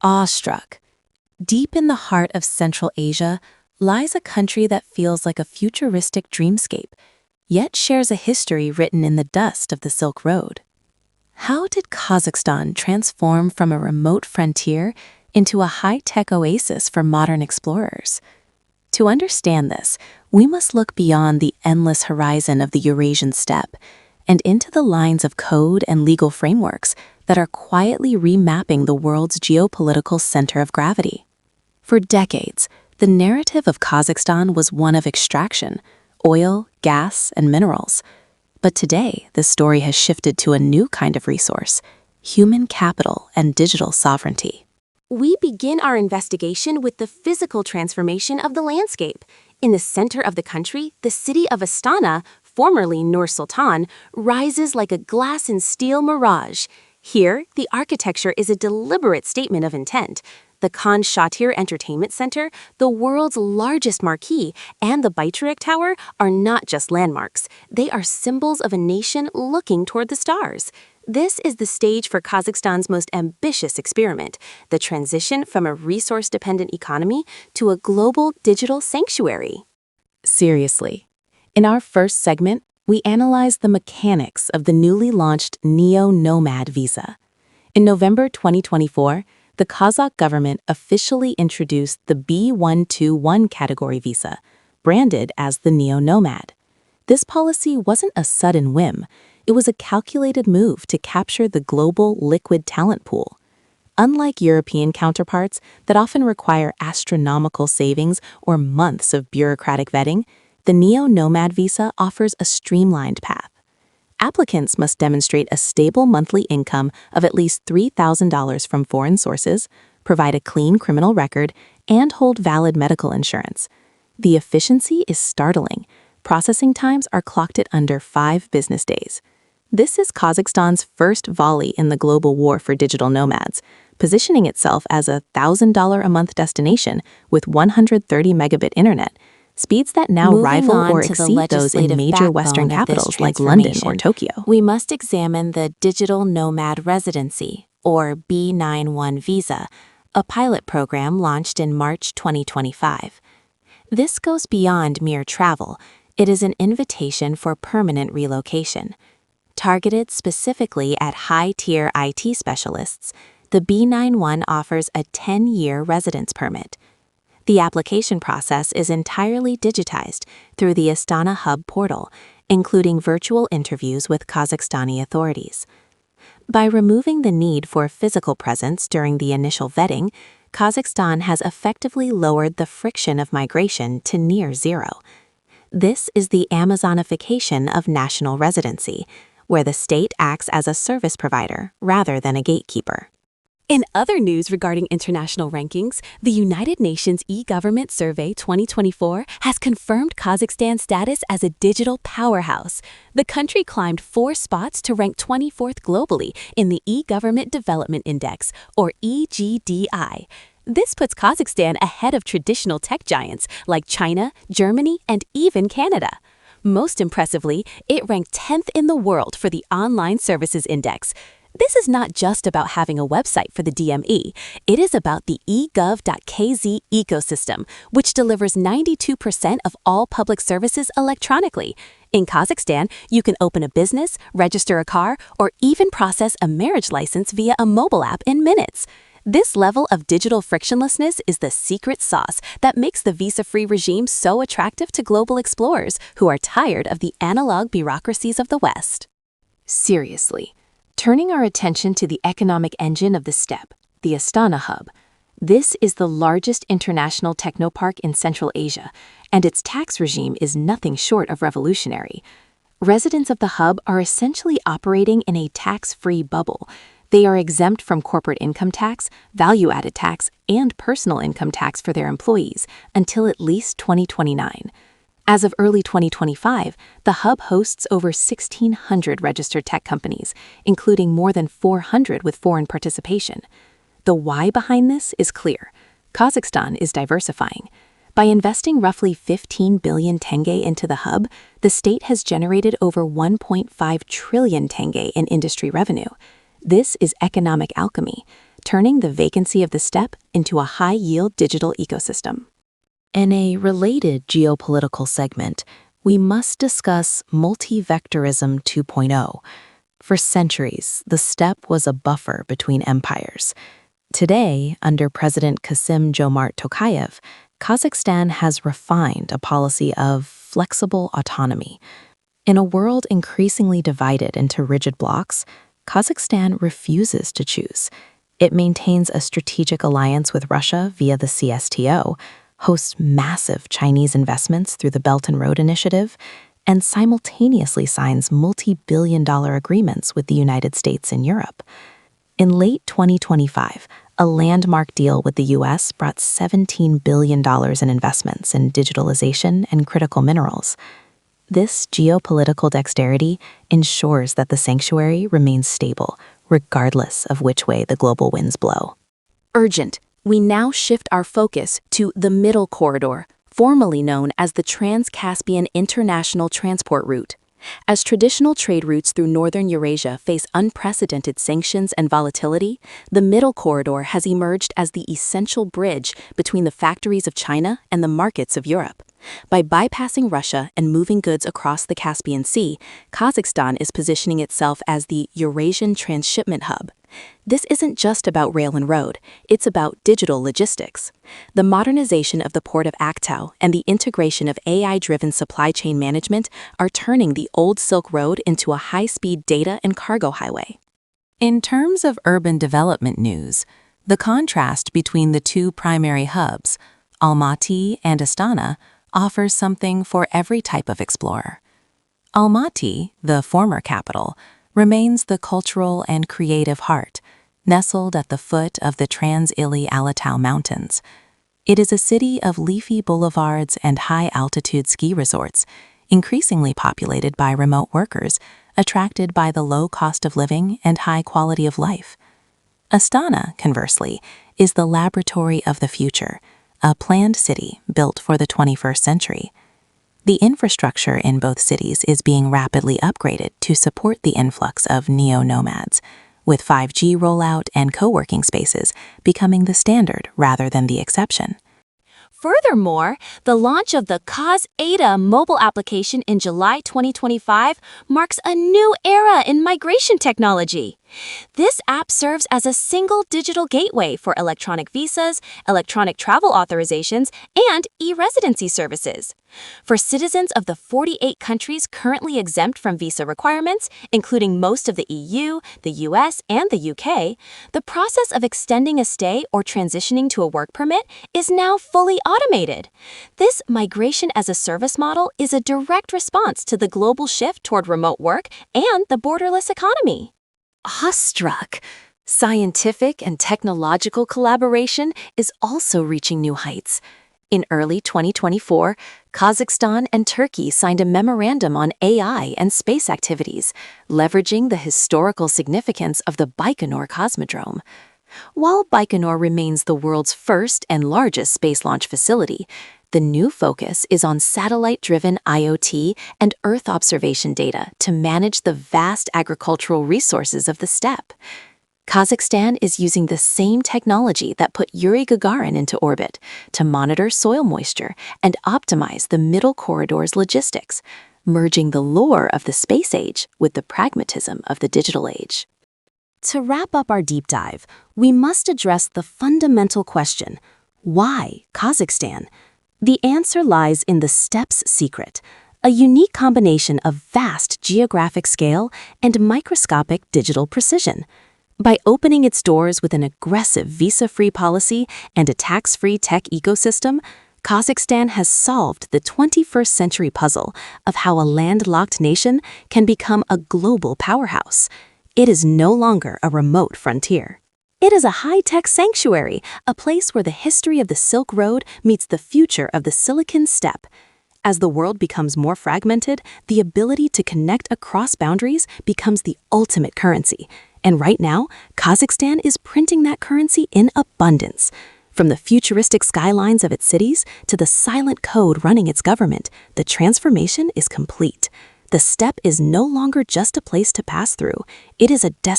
awestruck. Deep in the heart of Central Asia lies a country that feels like a futuristic dreamscape, yet shares a history written in the dust of the Silk Road. How did Kazakhstan transform from a remote frontier into a high-tech oasis for modern explorers? To understand this, we must look beyond the endless horizon of the Eurasian steppe and into the lines of code and legal frameworks that are quietly remapping the world's geopolitical center of gravity. For decades, the narrative of Kazakhstan was one of extraction, oil, gas, and minerals. But today, the story has shifted to a new kind of resource: human capital and digital sovereignty. We begin our investigation with the physical transformation of the landscape. In the center of the country, the city of Astana, formerly Nur Sultan, rises like a glass and steel mirage. Here, the architecture is a deliberate statement of intent. The Khan Shatir Entertainment Center, the world's largest marquee, and the Bayturek Tower are not just landmarks. They are symbols of a nation looking toward the stars. This is the stage for Kazakhstan's most ambitious experiment, the transition from a resource-dependent economy to a global digital sanctuary. Seriously. In our first segment, we analyze the mechanics of the newly launched Neo Nomad visa. In November 2024, the Kazakh government officially introduced the B121 category visa, branded as the Neo Nomad. This policy wasn't a sudden whim. It was a calculated move to capture the global liquid talent pool. Unlike European counterparts that often require astronomical savings or months of bureaucratic vetting, the Neo Nomad visa offers a streamlined path. Applicants must demonstrate a stable monthly income of at least $3,000 from foreign sources, provide a clean criminal record, and hold valid medical insurance. The efficiency is startling. Processing times are clocked at under 5 business days. This is Kazakhstan's first volley in the global war for digital nomads, positioning itself as a $1,000 a month destination with 130 megabit internet, speeds that now rival or exceed those in major Western capitals like London or Tokyo. We must examine the Digital Nomad Residency, or B91 visa, a pilot program launched in March 2025. This goes beyond mere travel. It is an invitation for permanent relocation. Targeted specifically at high-tier IT specialists, the B91 offers a 10-year residence permit. The application process is entirely digitized through the Astana Hub portal, including virtual interviews with Kazakhstani authorities. By removing the need for physical presence during the initial vetting, Kazakhstan has effectively lowered the friction of migration to near zero. This is the Amazonification of national residency, where the state acts as a service provider rather than a gatekeeper. In other news regarding international rankings, the United Nations E-Government Survey 2024 has confirmed Kazakhstan's status as a digital powerhouse. The country climbed 4 spots to rank 24th globally in the E-Government Development Index, or EGDI. This puts Kazakhstan ahead of traditional tech giants like China, Germany, and even Canada. Most impressively, it ranked 10th in the world for the Online Services Index. This is not just about having a website for the DME. It is about the egov.kz ecosystem, which delivers 92% of all public services electronically. In Kazakhstan, you can open a business, register a car, or even process a marriage license via a mobile app in minutes. This level of digital frictionlessness is the secret sauce that makes the visa-free regime so attractive to global explorers who are tired of the analog bureaucracies of the West. Seriously. Turning our attention to the economic engine of the steppe, the Astana Hub. This is the largest international technopark in Central Asia, and its tax regime is nothing short of revolutionary. Residents of the hub are essentially operating in a tax-free bubble. They are exempt from corporate income tax, value-added tax, and personal income tax for their employees until at least 2029. As of early 2025, the hub hosts over 1,600 registered tech companies, including more than 400 with foreign participation. The why behind this is clear. Kazakhstan is diversifying. By investing roughly 15 billion tenge into the hub, the state has generated over 1.5 trillion tenge in industry revenue. This is economic alchemy. turning the vacancy of the steppe into a high-yield digital ecosystem. In a related geopolitical segment, we must discuss multivectorism 2.0. For centuries, the steppe was a buffer between empires. Today, under President Kassym-Jomart Tokayev, Kazakhstan has refined a policy of flexible autonomy. In a world increasingly divided into rigid blocks, Kazakhstan refuses to choose. It maintains a strategic alliance with Russia via the CSTO, hosts massive Chinese investments through the Belt and Road Initiative, and simultaneously signs multi-billion-dollar agreements with the United States and Europe. In late 2025, a landmark deal with the U.S. brought $17 billion in investments in digitalization and critical minerals. This geopolitical dexterity ensures that the sanctuary remains stable, regardless of which way the global winds blow. Urgent. We now shift our focus to the Middle Corridor, formerly known as the Trans-Caspian International Transport Route. As traditional trade routes through northern Eurasia face unprecedented sanctions and volatility, the Middle Corridor has emerged as the essential bridge between the factories of China and the markets of Europe. By bypassing Russia and moving goods across the Caspian Sea, Kazakhstan is positioning itself as the Eurasian transshipment hub. This isn't just about rail and road, it's about digital logistics. The modernization of the port of Aktau and the integration of AI-driven supply chain management are turning the old Silk Road into a high-speed data and cargo highway. In terms of urban development news, the contrast between the two primary hubs, Almaty and Astana, offers something for every type of explorer. Almaty, the former capital, remains the cultural and creative heart, nestled at the foot of the Trans-Ili-Alatau Mountains. It is a city of leafy boulevards and high-altitude ski resorts, increasingly populated by remote workers, attracted by the low cost of living and high quality of life. Astana, conversely, is the laboratory of the future, a planned city built for the 21st century. The infrastructure in both cities is being rapidly upgraded to support the influx of Neo Nomads, with 5G rollout and co-working spaces becoming the standard rather than the exception. Furthermore, the launch of the Kaz-Ada mobile application in July 2025 marks a new era in migration technology. This app serves as a single digital gateway for electronic visas, electronic travel authorizations, and e-residency services. For citizens of the 48 countries currently exempt from visa requirements, including most of the EU, the US, and the UK, the process of extending a stay or transitioning to a work permit is now fully automated. This migration as a service model is a direct response to the global shift toward remote work and the borderless economy. Awestruck! Scientific and technological collaboration is also reaching new heights. In early 2024, Kazakhstan and Turkey signed a memorandum on AI and space activities, leveraging the historical significance of the Baikonur Cosmodrome. While Baikonur remains the world's first and largest space launch facility, the new focus is on satellite-driven IoT and Earth observation data to manage the vast agricultural resources of the steppe. Kazakhstan is using the same technology that put Yuri Gagarin into orbit to monitor soil moisture and optimize the Middle Corridor's logistics, merging the lore of the space age with the pragmatism of the digital age. To wrap up our deep dive, we must address the fundamental question: why Kazakhstan? The answer lies in the steppe's secret, a unique combination of vast geographic scale and microscopic digital precision. By opening its doors with an aggressive visa-free policy and a tax-free tech ecosystem, Kazakhstan has solved the 21st century puzzle of how a landlocked nation can become a global powerhouse. It is no longer a remote frontier. It is a high-tech sanctuary, a place where the history of the Silk Road meets the future of the Silicon Steppe. As the world becomes more fragmented, the ability to connect across boundaries becomes the ultimate currency. And right now, Kazakhstan is printing that currency in abundance. From the futuristic skylines of its cities to the silent code running its government, the transformation is complete. The steppe is no longer just a place to pass through. It is a destination.